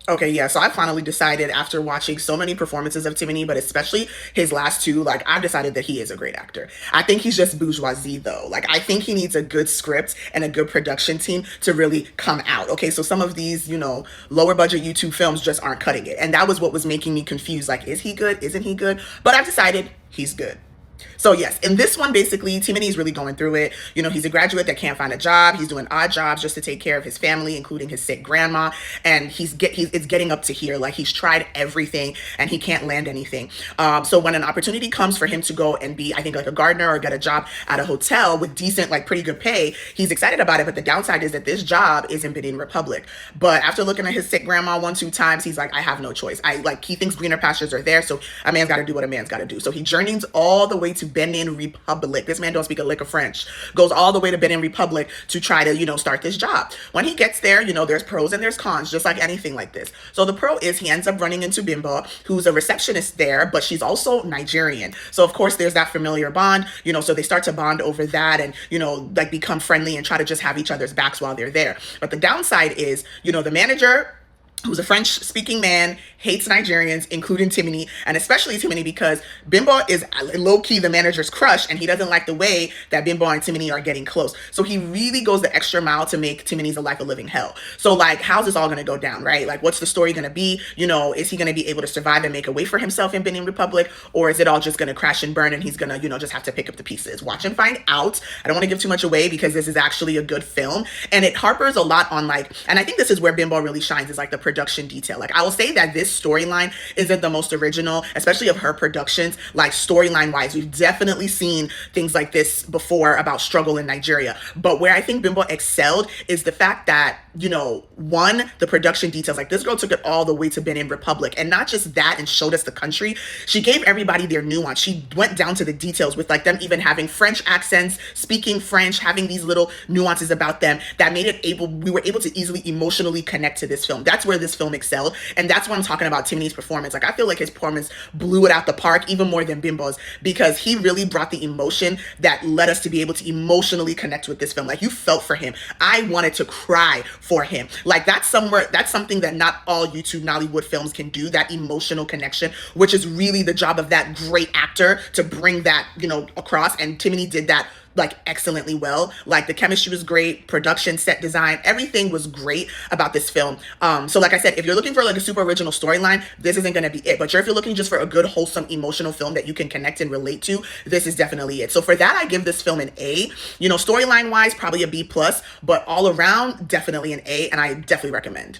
Okay, yeah. So I finally decided after watching so many performances of Timini, but especially his last two, like I've decided that he is a great actor. I think he's just bourgeoisie though. Like I think he needs a good script and a good production team to really come out. Okay, so some of these, lower budget YouTube films just aren't cutting it. And that was what was making me confused. Like, is he good? Isn't he good? But I've decided he's good. So yes, in this one, basically, Timothy is really going through it. He's a graduate that can't find a job. He's doing odd jobs just to take care of his family, including his sick grandma. And it's getting up to here. Like he's tried everything and he can't land anything. So when an opportunity comes for him to go and be, I think, like a gardener or get a job at a hotel with decent, like pretty good pay, he's excited about it. But the downside is that this job is in Benin Republic. But after looking at his sick grandma one, two times, he's like, I have no choice. He thinks greener pastures are there. So a man's got to do what a man's got to do. So he journeys all the way to Benin Republic. This man don't speak a lick of French. Goes all the way to Benin Republic to try to, start this job. When he gets there, there's pros and there's cons, just like anything like this. So the pro is he ends up running into Bimbo, who's a receptionist there, but she's also Nigerian. So of course there's that familiar bond, so they start to bond over that and, like become friendly and try to just have each other's backs while they're there. But the downside is, the manager, who's a French-speaking man, hates Nigerians, including Timini, and especially Timini because Bimbo is low-key the manager's crush, and he doesn't like the way that Bimbo and Timini are getting close. So he really goes the extra mile to make Timini's life a living hell. So, like, how's this all going to go down, right? Like, what's the story going to be? Is he going to be able to survive and make a way for himself in Benin Republic, or is it all just going to crash and burn, and he's going to, just have to pick up the pieces? Watch and find out. I don't want to give too much away because this is actually a good film, and it harpers a lot on, and I think this is where Bimbo really shines, is, the production detail. I will say that this storyline isn't the most original, especially of her productions. Storyline wise, we've definitely seen things like this before about struggle in Nigeria. But where I think Bimbo excelled is the fact that, one, the production details. This girl took it all the way to Benin Republic, and not just that, and showed us the country. She gave everybody their nuance. She went down to the details with them even having French accents, speaking French, having these little nuances about them that made we were able to easily emotionally connect to this film. That's where this film excelled, and that's what I'm talking about Timini's performance. I feel like his performance blew it out the park even more than Bimbo's, because he really brought the emotion that led us to be able to emotionally connect with this film. You felt for him. I wanted to cry for him. That's something that not all YouTube Nollywood films can do, that emotional connection, which is really the job of that great actor to bring that, across, and Timini did that excellently well. The chemistry was great, production, set design, everything was great about this film. So like I said, if you're looking for a super original storyline, this isn't going to be it. But if you're looking just for a good, wholesome, emotional film that you can connect and relate to, this is definitely it. So for that, I give this film an A. Storyline wise, probably a B plus, but all around, definitely an A, and I definitely recommend.